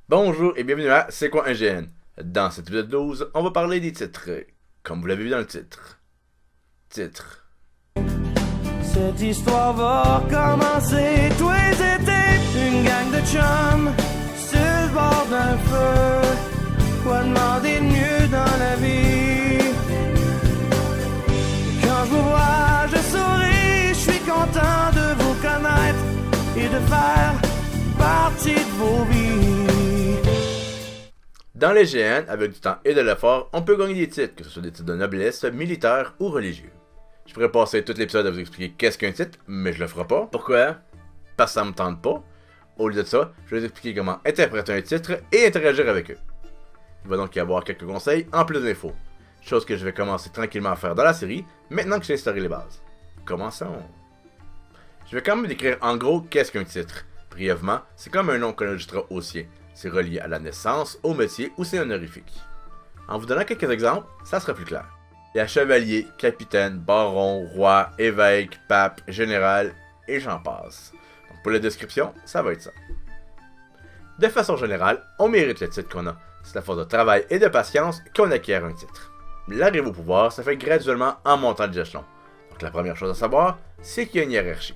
Bonjour et bienvenue à C'est quoi un GN? Dans cet épisode 12, on va parler des titres, comme vous l'avez vu dans le titre. Titre. Cette histoire va recommencer. Tous les étés, une gang de chums sur le bord d'un feu. Quoi demander de mieux dans la vie? Quand je vous vois, je souris. Je suis content de vous connaître et de faire partie de vos vies. Dans les GN, avec du temps et de l'effort, on peut gagner des titres, que ce soit des titres de noblesse, militaires ou religieux. Je pourrais passer tout l'épisode à vous expliquer qu'est-ce qu'un titre, mais je le ferai pas. Pourquoi? Parce que ça me tente pas. Au lieu de ça, je vais vous expliquer comment interpréter un titre et interagir avec eux. Il va donc y avoir quelques conseils en plus d'infos. Chose que je vais commencer tranquillement à faire dans la série, maintenant que j'ai instauré les bases. Commençons. Je vais quand même décrire en gros qu'est-ce qu'un titre. Brièvement, c'est comme un nom qu'on enregistrera au sien. C'est relié à la naissance, au métier ou c'est honorifique. En vous donnant quelques exemples, ça sera plus clair. Il y a chevalier, capitaine, baron, roi, évêque, pape, général, et j'en passe. Donc pour la description, ça va être ça. De façon générale, on mérite le titre qu'on a. C'est à force de travail et de patience qu'on acquiert un titre. L'arrivée au pouvoir se fait graduellement en montant les échelons. Donc la première chose à savoir, c'est qu'il y a une hiérarchie.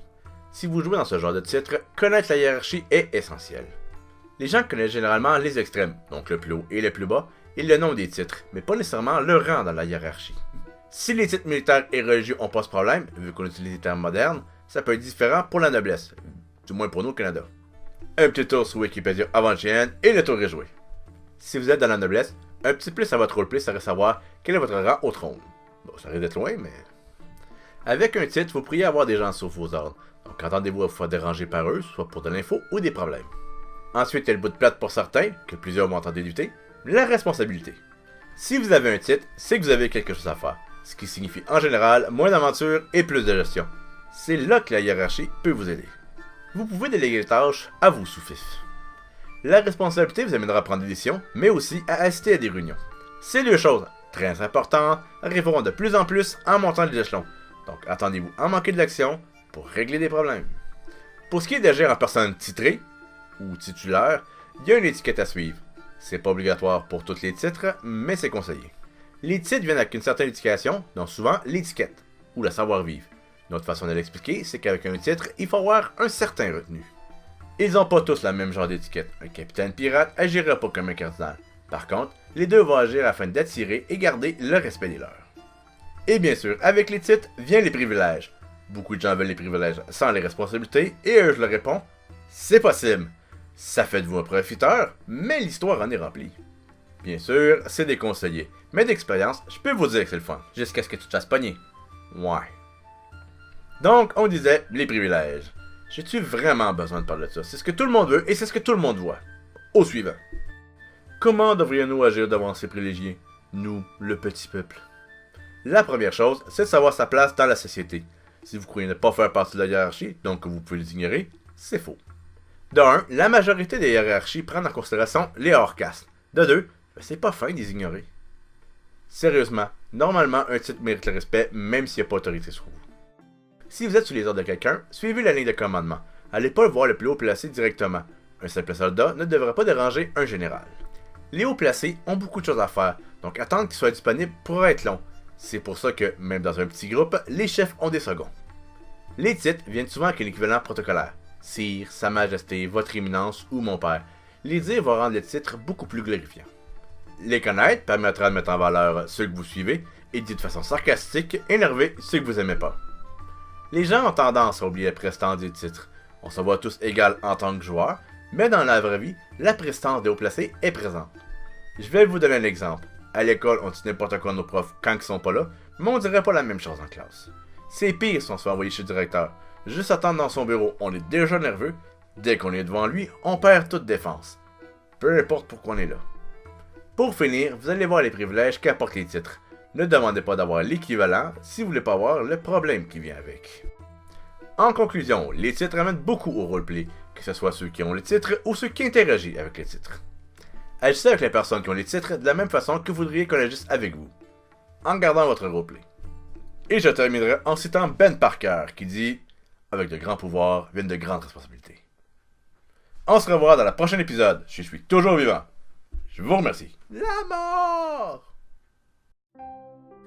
Si vous jouez dans ce genre de titre, connaître la hiérarchie est essentiel. Les gens connaissent généralement les extrêmes, donc le plus haut et le plus bas, et le nom des titres, mais pas nécessairement le rang dans la hiérarchie. Si les titres militaires et religieux ont pas ce problème, vu qu'on utilise les termes modernes, ça peut être différent pour la noblesse, du moins pour nous au Canada. Un petit tour sur Wikipédia avant le GN et le tour est joué. Si vous êtes dans la noblesse, un petit plus à votre roleplay serait savoir quel est votre rang au trône. Bon, ça risque d'être loin, mais... Avec un titre, vous pourriez avoir des gens sous vos ordres, donc entendez-vous à vous faire déranger par eux, soit pour de l'info ou des problèmes. Ensuite, il y a le bout de plate pour certains, que plusieurs m'ont entendu douter, la responsabilité. Si vous avez un titre, c'est que vous avez quelque chose à faire, ce qui signifie en général moins d'aventure et plus de gestion. C'est là que la hiérarchie peut vous aider. Vous pouvez déléguer les tâches à vos sous-fifs. La responsabilité vous amènera à prendre des décisions, mais aussi à assister à des réunions. Ces deux choses, très importantes, arriveront de plus en plus en montant les échelons, donc attendez-vous à manquer de l'action pour régler des problèmes. Pour ce qui est d'agir en personne titrée, ou titulaire, il y a une étiquette à suivre. C'est pas obligatoire pour tous les titres, mais c'est conseillé. Les titres viennent avec une certaine éducation, donc souvent l'étiquette, ou la savoir-vivre. Une autre façon de l'expliquer, c'est qu'avec un titre, il faut avoir un certain retenu. Ils ont pas tous la même genre d'étiquette. Un capitaine pirate agira pas comme un cardinal. Par contre, les deux vont agir afin d'attirer et garder le respect des leurs. Et bien sûr, avec les titres, viennent les privilèges. Beaucoup de gens veulent les privilèges sans les responsabilités, et eux je leur réponds, c'est possible. Ça fait de vous un profiteur, mais l'histoire en est remplie. Bien sûr, c'est déconseillé, mais d'expérience, je peux vous dire que c'est le fun, jusqu'à ce que tu te fasses pogner. Ouais. Donc, on disait les privilèges. J'ai-tu vraiment besoin de parler de ça? C'est ce que tout le monde veut et c'est ce que tout le monde voit. Au suivant. Comment devrions-nous agir devant ces privilégiés? Nous, le petit peuple. La première chose, c'est de savoir sa place dans la société. Si vous croyez ne pas faire partie de la hiérarchie, donc que vous pouvez les ignorer, c'est faux. De 1, la majorité des hiérarchies prennent en considération les hors-castes. De 2, c'est pas fin de les ignorer. Sérieusement, normalement un titre mérite le respect même s'il n'y a pas autorité sur vous. Si vous êtes sous les ordres de quelqu'un, suivez la ligne de commandement. Allez pas voir le plus haut placé directement. Un simple soldat ne devrait pas déranger un général. Les hauts placés ont beaucoup de choses à faire, donc attendre qu'ils soient disponibles pourrait être long. C'est pour ça que, même dans un petit groupe, les chefs ont des seconds. Les titres viennent souvent avec un équivalent protocolaire. Sire, Sa Majesté, Votre Éminence ou Mon Père. Les dire vont rendre le titre beaucoup plus glorifiant. Les connaître permettra de mettre en valeur ceux que vous suivez et dit de façon sarcastique, énervée ceux que vous aimez pas. Les gens ont tendance à oublier la prestance des titres. On se voit tous égales en tant que joueurs, mais dans la vraie vie, la prestance des hauts placés est présente. Je vais vous donner un exemple. À l'école, on dit n'importe quoi à nos profs quand ils sont pas là, mais on dirait pas la même chose en classe. C'est pire si on se fait envoyer chez le directeur. Juste attendre dans son bureau, on est déjà nerveux. Dès qu'on est devant lui, on perd toute défense. Peu importe pourquoi on est là. Pour finir, vous allez voir les privilèges qu'apportent les titres. Ne demandez pas d'avoir l'équivalent si vous voulez pas voir le problème qui vient avec. En conclusion, les titres amènent beaucoup au roleplay, que ce soit ceux qui ont les titres ou ceux qui interagissent avec les titres. Agissez avec les personnes qui ont les titres de la même façon que vous voudriez qu'on agisse avec vous, en gardant votre roleplay. Et je terminerai en citant Ben Parker qui dit « Avec de grands pouvoirs viennent de grandes responsabilités ». On se revoit dans le prochain épisode. Je suis toujours vivant. Je vous remercie. La mort!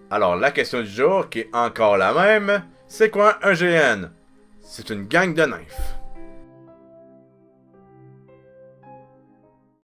Alors, la question du jour, qui est encore la même, c'est quoi un GN? C'est une gang de nymphes.